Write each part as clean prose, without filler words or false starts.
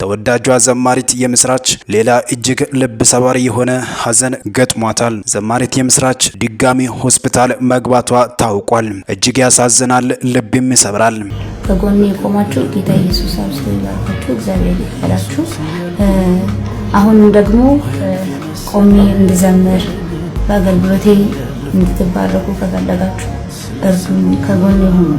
ተወዳጇ ዘማሪት የምስራች ሌላ እጅግ ልብ ሰባሪ የሆነ ሐዘን ገጥሟታል። ዘማሪት የምስራች ድጋሚ ሆስፒታል መግባቷ ታውቋል። እጅግ ያሳዝናል፣ ልብም ይሰብራል። ከጎኔ የቆማችሁ ጌታ ኢየሱስ አብዝቶ ይባርካችሁ፣ እግዚአብሔር ይባርካችሁ። አሁን ደግሞ ቆሜ እንድዘምር በአገልግሎቴ እንድትባረኩ ከፈለጋችሁ እርዱኝ፣ ከጎኔ ሁኑ።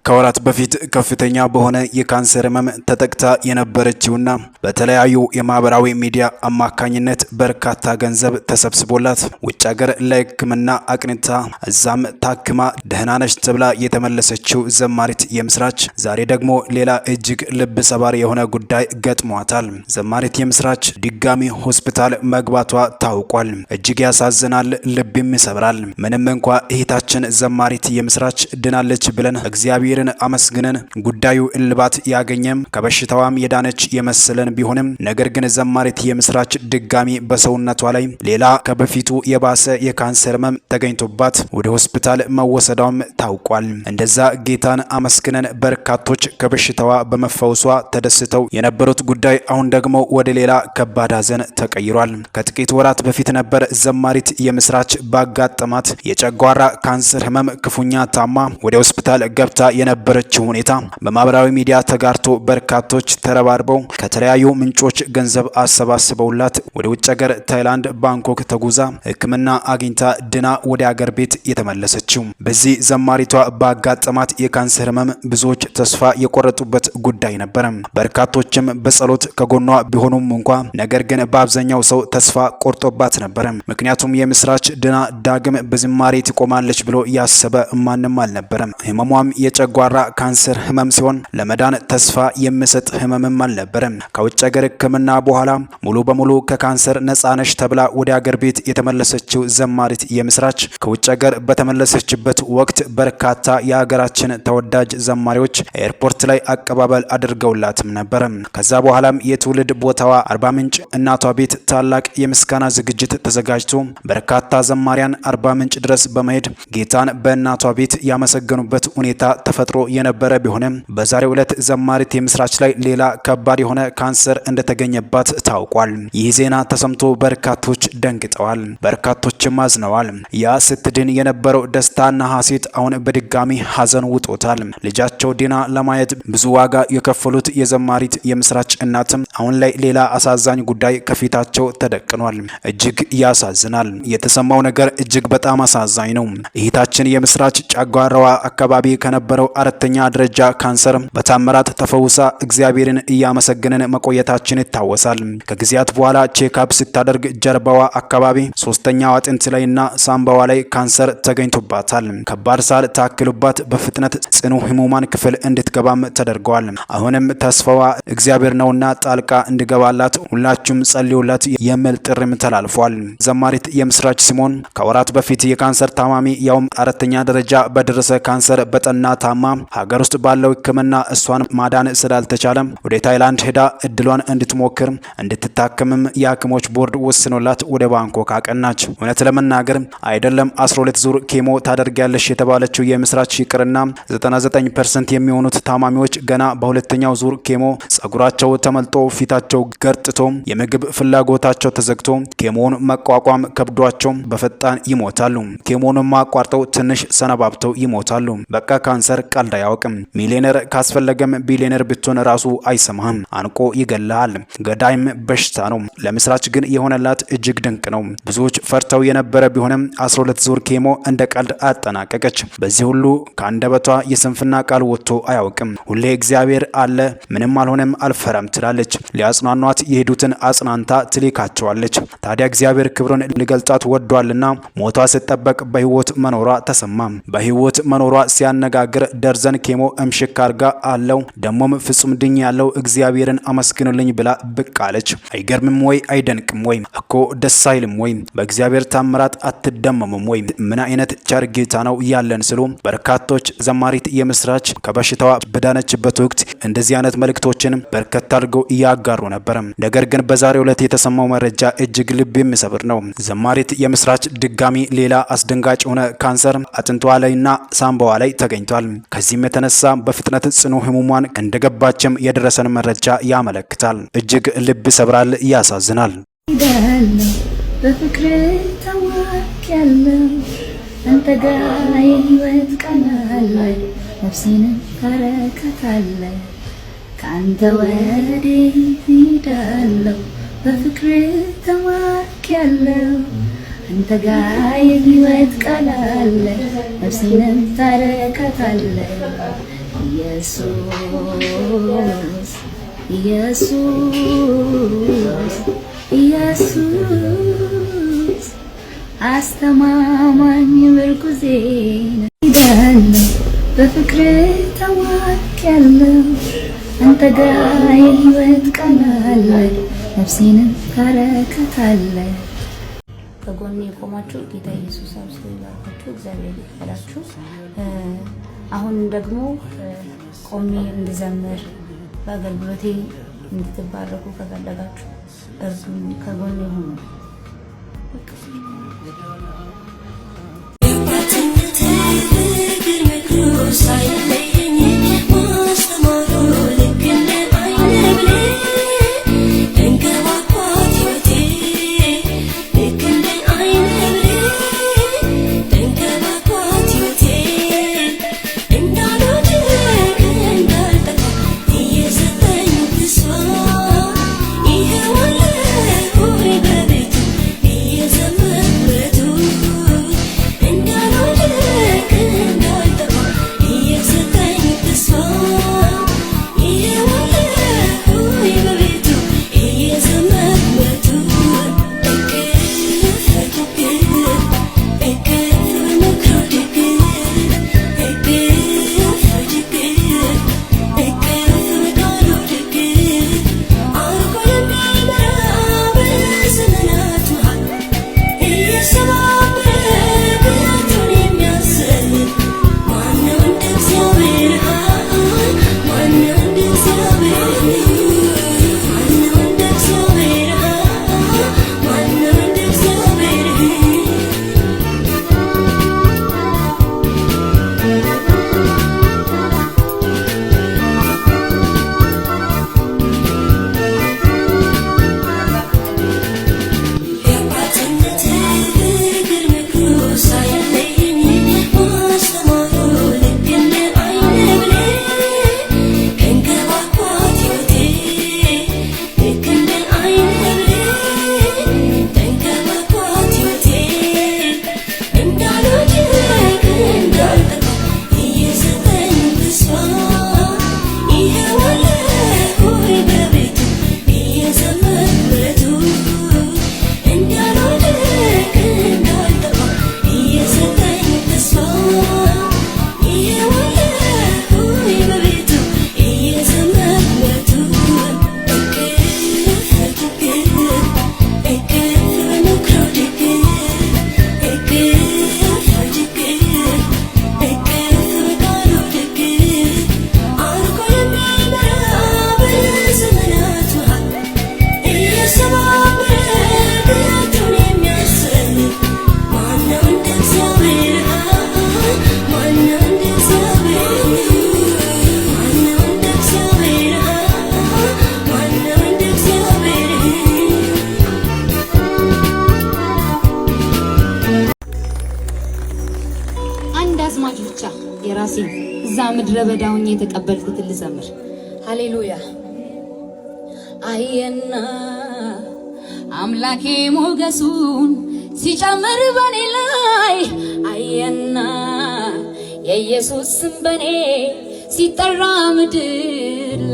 ከወራት በፊት ከፍተኛ በሆነ የካንሰር ህመም ተጠቅታ የነበረችውና በተለያዩ የማህበራዊ ሚዲያ አማካኝነት በርካታ ገንዘብ ተሰብስቦላት ውጭ ሀገር ለሕክምና አቅንታ እዛም ታክማ ደህና ነች ተብላ የተመለሰችው ዘማሪት የምስራች ዛሬ ደግሞ ሌላ እጅግ ልብ ሰባሪ የሆነ ጉዳይ ገጥሟታል። ዘማሪት የምስራች ድጋሚ ሆስፒታል መግባቷ ታውቋል። እጅግ ያሳዝናል፣ ልብም ይሰብራል። ምንም እንኳ እህታችን ዘማሪት የምስራች ድናለች ብለን እግዚአብሔር አመስግነን ጉዳዩ እልባት ያገኘም ከበሽታዋም የዳነች የመሰለን ቢሆንም ነገር ግን ዘማሪት የምስራች ድጋሚ በሰውነቷ ላይ ሌላ ከበፊቱ የባሰ የካንሰር ህመም ተገኝቶባት ወደ ሆስፒታል መወሰዷም ታውቋል። እንደዛ ጌታን አመስግነን በርካቶች ከበሽታዋ በመፈወሷ ተደስተው የነበሩት ጉዳይ አሁን ደግሞ ወደ ሌላ ከባድ ሐዘን ተቀይሯል። ከጥቂት ወራት በፊት ነበር ዘማሪት የምስራች ባጋጠማት የጨጓራ ካንሰር ህመም ክፉኛ ታማ ወደ ሆስፒታል ገብታ የነበረችው ሁኔታ በማህበራዊ ሚዲያ ተጋርቶ በርካቶች ተረባርበው ከተለያዩ ምንጮች ገንዘብ አሰባስበውላት ወደ ውጭ ሀገር ታይላንድ ባንኮክ ተጉዛ ሕክምና አግኝታ ድና ወደ ሀገር ቤት የተመለሰችው። በዚህ ዘማሪቷ ባጋጠማት የካንሰር ህመም ብዙዎች ተስፋ የቆረጡበት ጉዳይ ነበር። በርካቶችም በጸሎት ከጎኗ ቢሆኑም እንኳ ነገር ግን በአብዛኛው ሰው ተስፋ ቆርጦባት ነበር። ምክንያቱም የምስራች ድና ዳግም በዝማሬ ትቆማለች ብሎ ያሰበ ማንም አልነበረም። ህመሟም የጨጓራ ካንሰር ህመም ሲሆን ለመዳን ተስፋ የሚሰጥ ህመምም አልነበረም። ከውጭ ሀገር ህክምና በኋላ ሙሉ በሙሉ ከካንሰር ነፃ ነሽ ተብላ ወደ ሀገር ቤት የተመለሰችው ዘማሪት የምስራች ከውጭ ሀገር በተመለሰችበት ወቅት በርካታ የሀገራችን ተወዳጅ ዘማሪዎች ኤርፖርት ላይ አቀባበል አድርገውላትም ነበር። ከዛ በኋላም የትውልድ ቦታዋ አርባ ምንጭ እናቷ ቤት ታላቅ የምስጋና ዝግጅት ተዘጋጅቶ በርካታ ዘማሪያን አርባ ምንጭ ድረስ በመሄድ ጌታን በእናቷ ቤት ያመሰገኑበት ሁኔታ ተፈጥሮ የነበረ ቢሆንም በዛሬው ዕለት ዘማሪት የምስራች ላይ ሌላ ከባድ የሆነ ካንሰር እንደተገኘባት ታውቋል። ይህ ዜና ተሰምቶ በርካቶች ደንግጠዋል፣ በርካቶችም አዝነዋል። ያ ስትድን የነበረው ደስታና ሐሴት አሁን በድጋሚ ሐዘን ውጦታል። ልጃቸው ዲና ለማየት ብዙ ዋጋ የከፈሉት የዘማሪት የምስራች እናትም አሁን ላይ ሌላ አሳዛኝ ጉዳይ ከፊታቸው ተደቅኗል። እጅግ ያሳዝናል። የተሰማው ነገር እጅግ በጣም አሳዛኝ ነው። እህታችን የምስራች ጨጓራዋ አካባቢ ከነበረው አራተኛ ደረጃ ካንሰር በታምራት ተፈውሳ እግዚአብሔርን እያመሰገነን መቆየታችን ይታወሳል። ከጊዜያት በኋላ ቼክአፕ ስታደርግ ጀርባዋ አካባቢ ሶስተኛው አጥንት ላይና ሳምባዋ ላይ ካንሰር ተገኝቶባታል። ከባድ ሳል ታክሎባት በፍጥነት ጽኑ ህሙማን ክፍል እንድትገባም ተደርገዋል። አሁንም ተስፋዋ እግዚአብሔር ነውና ጣልቃ እንዲገባላት ሁላችሁም ጸልዩላት የሚል ጥሪም ተላልፏል። ዘማሪት የምስራች ሲሞን ከወራት በፊት የካንሰር ታማሚ ያውም አራተኛ ደረጃ በደረሰ ካንሰር በጠና ታማ ሀገር ውስጥ ባለው ህክምና እሷን ማዳን ስላልተቻለም ወደ ታይላንድ ሄዳ እድሏን እንድትሞክር እንድትታከምም የሐኪሞች ቦርድ ወስኖላት ወደ ባንኮክ አቀናች። እውነት ለመናገር አይደለም 12 ዙር ኬሞ ታደርጊያለሽ የተባለችው የምስራች ይቅርና 99% የሚሆኑት ታማሚዎች ገና በሁለተኛው ዙር ኬሞ ጸጉራቸው ተመልጦ ፊታቸው ገርጥቶ የምግብ ፍላጎታቸው ተዘግቶ ኬሞውን መቋቋም ከብዷቸው በፈጣን ይሞታሉ። ኬሞውን ማቋርጠው ትንሽ ሰነባብተው ይሞታሉ። በቃ ካንሰር ቀልድ አያውቅም። ሚሊዮነር ካስፈለገም ቢሊዮነር ብትሆን ራሱ አይሰማህም፣ አንቆ ይገላል። ገዳይም በሽታ ነው። ለምስራች ግን የሆነላት እጅግ ድንቅ ነው። ብዙዎች ፈርተው የነበረ ቢሆንም 12 ዙር ኬሞ እንደ ቀልድ አጠናቀቀች። በዚህ ሁሉ ከአንደበቷ የስንፍና ቃል ወጥቶ አያውቅም። ሁሌ እግዚአብሔር አለ፣ ምንም አልሆነም፣ አልፈራም ትላለች። ሊያጽናኗት የሄዱትን አጽናንታ ትልካቸዋለች። ታዲያ እግዚአብሔር ክብሩን ሊገልጣት ወዷልና ሞቷ ስትጠበቅ በህይወት መኖሯ ተሰማ። በህይወት መኖሯ ሲያነጋግር ደርዘን ኬሞ እምሽክ አርጋ አለው ደሞም ፍጹም ድኝ ያለው እግዚአብሔርን አመስግኑልኝ ብላ ብቅ አለች። አይገርምም ወይ? አይደንቅም ወይ? እኮ ደስ አይልም ወይ? በእግዚአብሔር ታምራት አትደመሙም ወይ? ምን አይነት ቸር ጌታ ነው ያለን ስሉ በርካቶች ዘማሪት የምስራች ከበሽታዋ በዳነችበት ወቅት እንደዚህ አይነት መልእክቶችን በርከት አድርገው እያጋሩ ነበር። ነገር ግን በዛሬው ዕለት የተሰማው መረጃ እጅግ ልብ የሚሰብር ነው። ዘማሪት የምስራች ድጋሚ ሌላ አስደንጋጭ ሆነ ካንሰር አጥንቷ ላይና ሳምባዋ ላይ ተገኝቷል። ከዚህም የተነሳ በፍጥነት ጽኑ ህሙማን እንደገባችም የደረሰን መረጃ ያመለክታል። እጅግ ልብ ይሰብራል፣ ያሳዝናል። በፍቅር ተዋክያለሁ አንተ ጋር የህይወት ቀናለ ነፍሴን ታረካታለ ካንተ ወዴት ሄዳለሁ በፍቅር ተዋክያለሁ አንተ ጋር የህይወት ቀናለ ነፍሴን ታረካታለ ኢየሱስ ኢየሱስ ኢየሱስ አስተማማኝ ምርኩዜ ነህ በፍቅር ተዋክያለሁ አንተ ጋር የህይወት ቀናለ ነፍሴን ታረካታለ ከጎኔ የቆማችሁ ጌታ ኢየሱስ አብዝቶ ይባርካችሁ፣ እግዚአብሔር ይባርካችሁ። አሁን ደግሞ ቆሜ እንድዘምር በአገልግሎቴ እንድትባረኩ ከፈለጋችሁ እርዱኝ፣ ከጎኔ ሁኑ። አዝማች ብቻ የራሴ እዛ ምድረ በዳውኝ የተቀበልኩት ልዘምር። ሃሌሉያ። አየና አምላኬ ሞገሱን ሲጨምር በኔ ላይ አየና የኢየሱስ ስም በኔ ሲጠራ ምድር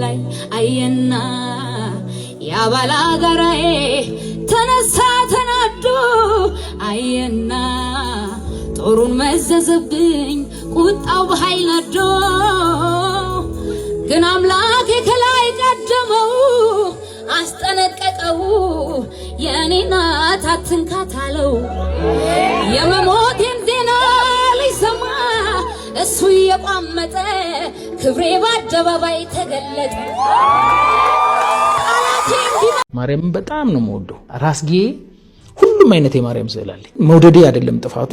ላይ አየና ያባላ ጋራዬ ተነሳ ተናዶ አየና ጦሩን መዘዘብኝ ቁጣው በኃይል ነዶ ግን አምላኬ ከላይ ቀደመው አስጠነቀቀው የኔ ናት አትንካት አለው። የመሞቴን ዜና ሊሰማ እሱ የቋመጠ ክብሬ በአደባባይ ተገለጠ። ማርያም በጣም ነው የምወደው። ራስጌ ሁሉም አይነት የማርያም ስዕል አለኝ። መውደዴ አይደለም ጥፋቱ፣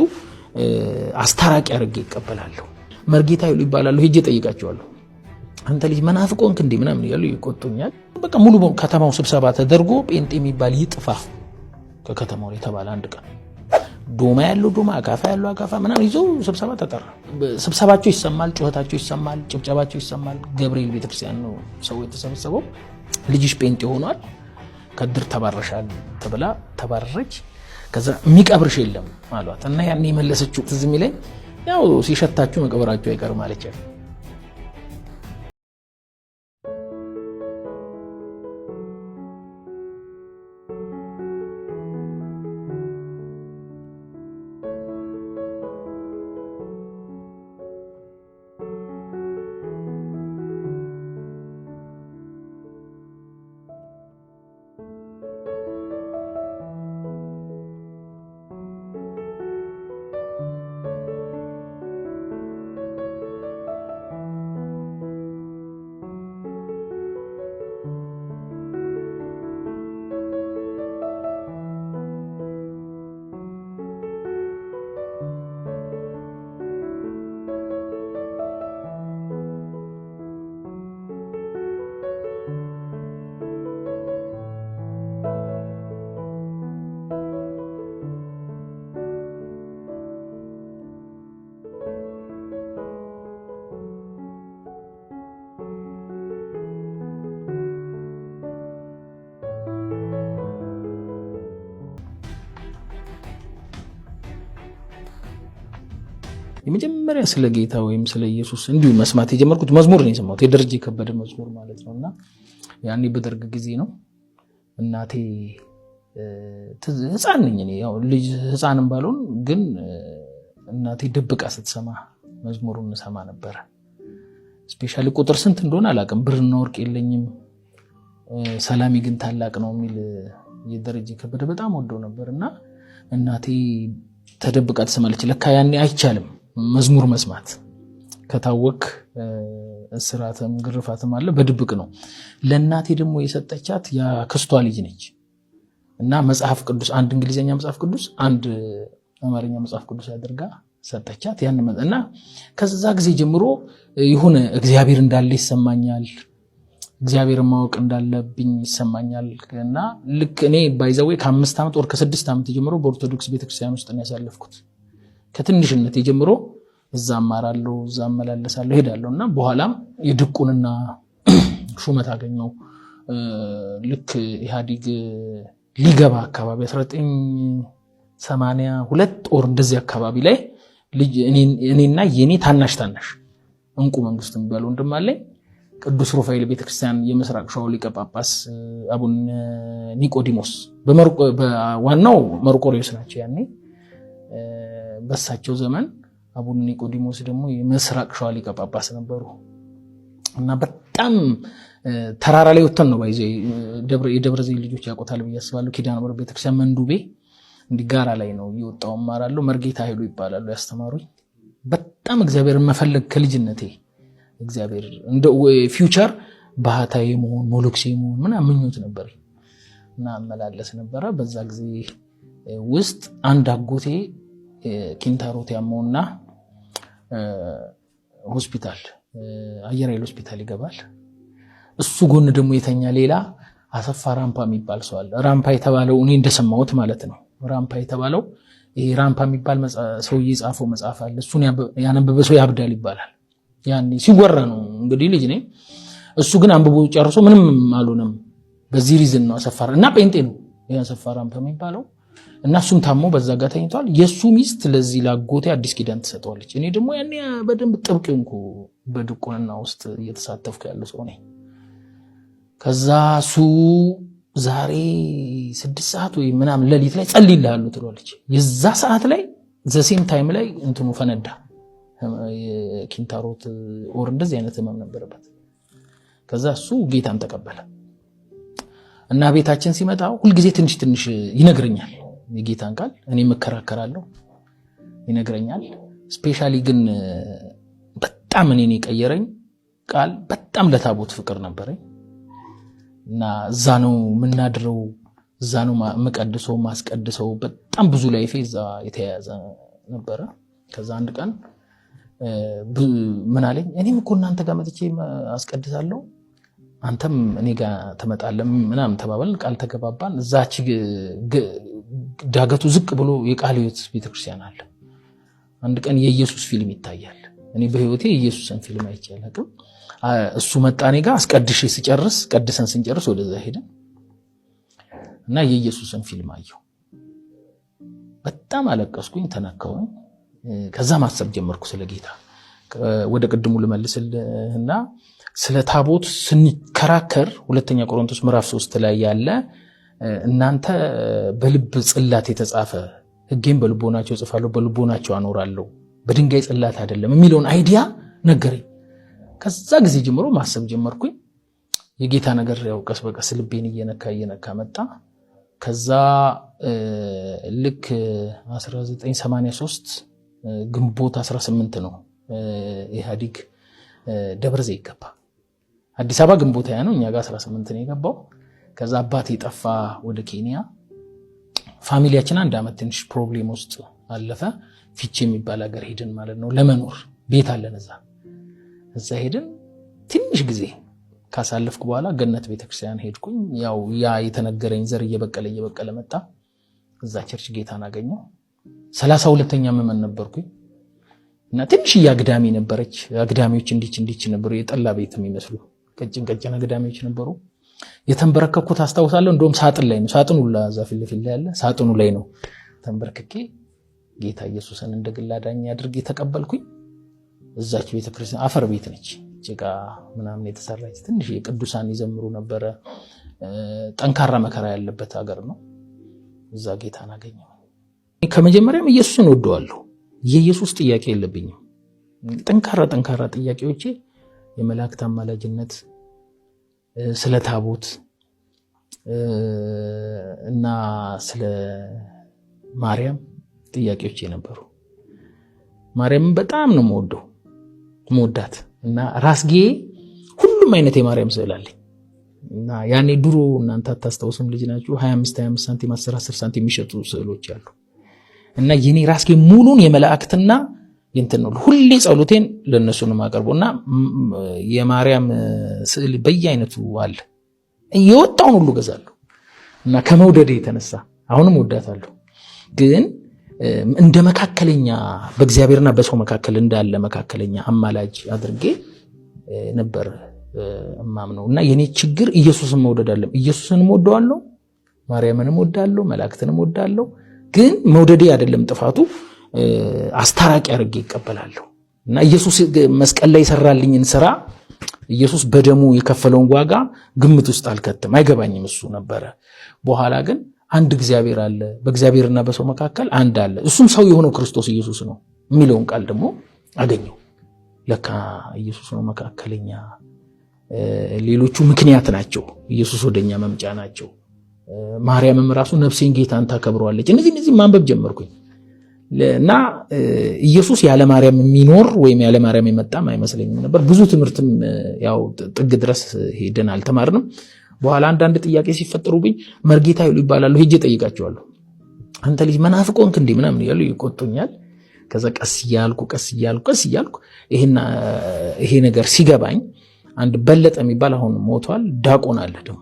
አስታራቂ አድርጌ ይቀበላለሁ። መርጌታ ይሉ ይባላሉ። ሄጄ ጠይቃቸዋለሁ። አንተ ልጅ መናፍቅ ሆንክ እንዴ ምናምን ይላሉ፣ ይቆጡኛል። በቃ ሙሉ ከተማው ስብሰባ ተደርጎ ጴንጤ የሚባል ይጥፋ ከከተማው ላይ ተባለ። አንድ ቀን ዶማ ያለው ዶማ፣ አካፋ ያለው አካፋ ምናምን ይዞ ስብሰባ ተጠራ። ስብሰባቸው ይሰማል፣ ጩኸታቸው ይሰማል፣ ጭብጨባቸው ይሰማል። ገብርኤል ቤተክርስቲያን ነው ሰው የተሰበሰበው። ልጅሽ ጴንጤ ሆኗል፣ ከድር ተባረሻል ተብላ ተባረረች። ከዛ የሚቀብርሽ የለም አሏት እና ያኔ የመለሰችው ትዝ የሚለኝ ያው ሲሸታችሁ መቀበራችሁ አይቀርም አለች። የመጀመሪያ ስለ ጌታ ወይም ስለ ኢየሱስ እንዲሁ መስማት የጀመርኩት መዝሙር ነው የሰማሁት፣ የደረጀ ከበደ መዝሙር ማለት ነውና ያኔ በደርግ ጊዜ ነው። እናቴ ህፃን ነኝ እኔ ያው ልጅ ህፃንም ባልሆን ግን እናቴ ደብቃ ስትሰማ መዝሙሩን ሰማ ነበር። ስፔሻሊ ቁጥር ስንት እንደሆነ አላውቅም፣ ብርና ወርቅ የለኝም ሰላሚ ግን ታላቅ ነው የሚል የደረጀ ከበደ በጣም ወደው ነበርና እናቴ ተደብቃ ትሰማለች። ለካ ያኔ አይቻልም መዝሙር መስማት፣ ከታወክ እስራትም ግርፋትም አለ፣ በድብቅ ነው። ለእናቴ ደግሞ የሰጠቻት ያክስቷ ልጅ ነች እና መጽሐፍ ቅዱስ አንድ እንግሊዘኛ መጽሐፍ ቅዱስ አንድ አማርኛ መጽሐፍ ቅዱስ አድርጋ ሰጠቻት። ያን እና ከዛ ጊዜ ጀምሮ ይሁን እግዚአብሔር እንዳለ ይሰማኛል፣ እግዚአብሔር ማወቅ እንዳለብኝ ይሰማኛል። እና ልክ እኔ ባይዘዌ ከ5 ዓመት ወር ከ6 ዓመት ጀምሮ በኦርቶዶክስ ቤተክርስቲያን ውስጥ ነው ያሳለፍኩት። ከትንሽነት ጀምሮ እዛ አማራለሁ፣ እዛ አመላለሳለሁ፣ ሄዳለሁ እና በኋላም የድቁንና ሹመት አገኘው። ልክ ኢህአዲግ ሊገባ አካባቢ 1982 ኦር እንደዚህ አካባቢ ላይ ልጅ እኔና የኔ ታናሽ እንቁ መንግስት የሚባል ወንድም አለኝ። ቅዱስ ሩፋኤል ቤተክርስቲያን የምስራቅ ሸዋ ሊቀ ጳጳስ አቡነ ኒቆዲሞስ በዋናው መርቆሬዎስ ናቸው ያኔ። በሳቸው ዘመን አቡነ ኒቆዲሞስ ደግሞ የምስራቅ ሸዋ ሊቀ ጳጳስ ነበሩ እና በጣም ተራራ ላይ ወተን ነው ባይዘ የደብረ ዘይት ልጆች ያውቁታል ብዬ አስባለሁ። ኪዳነ ምሕረት ቤተክርስቲያን መንዱቤ እንዲጋራ ላይ ነው የወጣው ማራለሁ። መርጌታ ኃይሉ ይባላሉ ያስተማሩኝ። በጣም እግዚአብሔርን መፈለግ ከልጅነቴ እግዚአብሔር እንደ ፊውቸር ባህታዊ መሆን ሞሎክሴ መሆን ምናምን ምኞት ነበር እና አመላለስ ነበረ። በዛ ጊዜ ውስጥ አንድ አጎቴ ኪንታሮት ያመውና ሆስፒታል አየር ኃይል ሆስፒታል ይገባል። እሱ ጎን ደግሞ የተኛ ሌላ አሰፋ ራምፓ የሚባል ሰው አለ። ራምፓ የተባለው እኔ እንደሰማሁት ማለት ነው። ራምፓ የተባለው ይሄ ራምፓ የሚባል ሰውዬ የጻፈው መጽሐፍ አለ። እሱን ያነበበ ሰው ያብዳል ይባላል። ያኔ ሲወራ ነው እንግዲህ ልጅ ነኝ። እሱ ግን አንብቦ ጨርሶ ምንም አልሆነም። በዚህ ሪዝን ነው አሰፋ እና ጴንጤ ነው ያ አሰፋ ራምፓ የሚባለው እና እሱም ታሞ በዛ ጋር ተኝቷል። የሱ ሚስት ለዚህ ላጎቴ አዲስ ኪዳን ትሰጠዋለች። እኔ ደግሞ ያኔ በደንብ ጥብቅ እንኩ በድቁንና ውስጥ እየተሳተፍኩ ያለ ሰው ነኝ። ከዛ እሱ ዛሬ 6 ሰዓት ወይ ምናምን ሌሊት ላይ ጸልይልሃሉ ትሏለች። የዛ ሰዓት ላይ ዘሴም ታይም ላይ እንትኑ ፈነዳ። የኪንታሮት ኦር እንደዚህ አይነት ህመም ነበረበት። ከዛ እሱ ጌታን ተቀበለ እና ቤታችን ሲመጣ ሁልጊዜ ትንሽ ትንሽ ይነግረኛል የጌታን ቃል። እኔ መከራከራለሁ፣ ይነግረኛል። ስፔሻሊ ግን በጣም እኔን የቀየረኝ ቃል በጣም ለታቦት ፍቅር ነበረኝ እና እዛ ነው የምናድረው፣ እዛ ነው መቀድሰው ማስቀድሰው። በጣም ብዙ ላይፌ እዛ የተያያዘ ነበረ። ከዛ አንድ ቀን ምን አለኝ እኔም እኮ እናንተ ጋር መጥቼ አስቀድሳለሁ አንተም እኔ ጋር ትመጣለህ ምናምን ተባባልን ቃል ተገባባን እዛች ዳገቱ ዝቅ ብሎ የቃለ ሕይወት ቤተክርስቲያን አለ አንድ ቀን የኢየሱስ ፊልም ይታያል እኔ በህይወቴ ኢየሱስን ፊልም አይቼ አላውቅም እሱ መጣ እኔ ጋር አስቀድሼ ስጨርስ ቀድሰን ስንጨርስ ወደዛ ሄደን እና የኢየሱስን ፊልም አየሁ በጣም አለቀስኩኝ ተነካሁኝ ከዛ ማሰብ ጀመርኩ ስለ ጌታ ወደ ቅድሙ ልመልስልህና ስለ ታቦት ስንከራከር ሁለተኛ ቆሮንቶስ ምዕራፍ 3 ላይ ያለ እናንተ በልብ ጽላት የተጻፈ ሕጌን በልቦናቸው ጽፋለሁ በልቦናቸው አኖራለሁ በድንጋይ ጽላት አይደለም የሚለውን አይዲያ ነገረኝ ከዛ ጊዜ ጀምሮ ማሰብ ጀመርኩኝ የጌታ ነገር ያው ቀስ በቀስ ልቤን እየነካ መጣ ከዛ ልክ 1983 ግንቦት 18 ነው ኢህአዲግ ደብረ ዘይት ገባ አዲስ አበባ ግንቦት ያ ነው እኛ ጋር 18 ነው የገባው ከዛ አባቴ ጠፋ ወደ ኬንያ ፋሚሊያችን አንድ አመት ትንሽ ፕሮብሌም ውስጥ አለፈ ፊቼ የሚባል ሀገር ሄድን ማለት ነው ለመኖር ቤት አለን እዛ ሄድን ትንሽ ጊዜ ካሳለፍኩ በኋላ ገነት ቤተክርስቲያን ሄድኩኝ ያው ያ የተነገረኝ ዘር እየበቀለ መጣ እዛ ቸርች ጌታን አገኘው 32ኛ መመን ነበርኩኝ እና ትንሽ ያግዳሚ ነበረች አግዳሚዎች እንዲች ነበሩ የጠላ ቤት የሚመስሉ ቀጭን አግዳሚዎች ነበሩ የተንበረከኩት አስተዋውሳለሁ እንደውም ሳጥን ላይ ነው ሳጥኑ ላዛፍ ለፊል ያለ ሳጥኑ ላይ ነው ተንበረከኬ ጌታ ኢየሱስን እንደግል አዳኝ አድርጌ ተቀበልኩኝ እዛች ቤተክርስቲያን አፈር ቤት ነች ጭቃ ምናምን የተሰራች ትንሽ የቅዱሳን ይዘምሩ ነበር ጠንካራ መከራ ያለበት ሀገር ነው እዛ ጌታን አገኘው ከመጀመሪያም ኢየሱስን ወደዋለሁ የኢየሱስ ጥያቄ የለብኝም ጠንካራ ጥያቄዎቼ የመላእክት አማላጅነት ስለ ታቦት እና ስለ ማርያም ጥያቄዎች ነበሩ ማርያም በጣም ነው መወዳት እና ራስጌ ሁሉም አይነት የማርያም ስዕል አለኝ እና ያኔ ድሮ እናንተ አታስተውሱም ልጅ ናችሁ 25 ሳንቲም 10 ሳንቲም የሚሸጡ ስዕሎች አሉ እና የኔ ራስጌ ሙሉን የመላእክትና እንትን ነው ሁሌ ጸሎቴን ለነሱ ነው ማቀርበውና የማርያም ስዕል በየአይነቱ አለ የወጣውን ሁሉ ገዛለሁ እና ከመውደዴ የተነሳ አሁንም ወዳታለሁ ግን እንደ መካከለኛ በእግዚአብሔርና በሰው መካከል እንዳለ መካከለኛ አማላጅ አድርጌ ነበር እማምነው እና የኔ ችግር ኢየሱስን መውደድ አይደለም ኢየሱስን ወደዋለሁ ማርያምንም ወዳለሁ መላእክትንም ወዳለሁ ግን መውደዴ አይደለም ጥፋቱ አስተራቂ አድርጌ ይቀበላለሁ እና ኢየሱስ መስቀል ላይ ሰራልኝን ስራ ኢየሱስ በደሙ የከፈለውን ዋጋ ግምት ውስጥ አልከተም አይገባኝም እሱ ነበር በኋላ ግን አንድ እግዚአብሔር አለ በእግዚአብሔርና በሰው መካከል አንድ አለ እሱም ሰው የሆነው ክርስቶስ ኢየሱስ ነው የሚለውን ቃል ደግሞ አገኘው ለካ ኢየሱስ ነው መካከለኛ ሌሎቹ ምክንያት ናቸው ኢየሱስ ወደኛ መምጫ ናቸው ማርያምም ራሱ ነፍሴን ጌታን ታከብረዋለች እነዚህ ማንበብ ጀመርኩኝ እና ኢየሱስ ያለ ማርያም የሚኖር ወይም ያለ ማርያም የመጣም አይመስለኝም ነበር ብዙ ትምህርትም ያው ጥግ ድረስ ሄደን አልተማርንም በኋላ አንዳንድ ጥያቄ ሲፈጠሩብኝ መርጌታ ይባላሉ ሄጄ ጠይቃቸዋለሁ አንተ ልጅ መናፍቆንክ እንዴ ምናምን ይላሉ ይቆጡኛል ከዛ ቀስ እያልኩ ይሄ ነገር ሲገባኝ አንድ በለጠ የሚባል አሁን ሞቷል ዳቆን አለ ደግሞ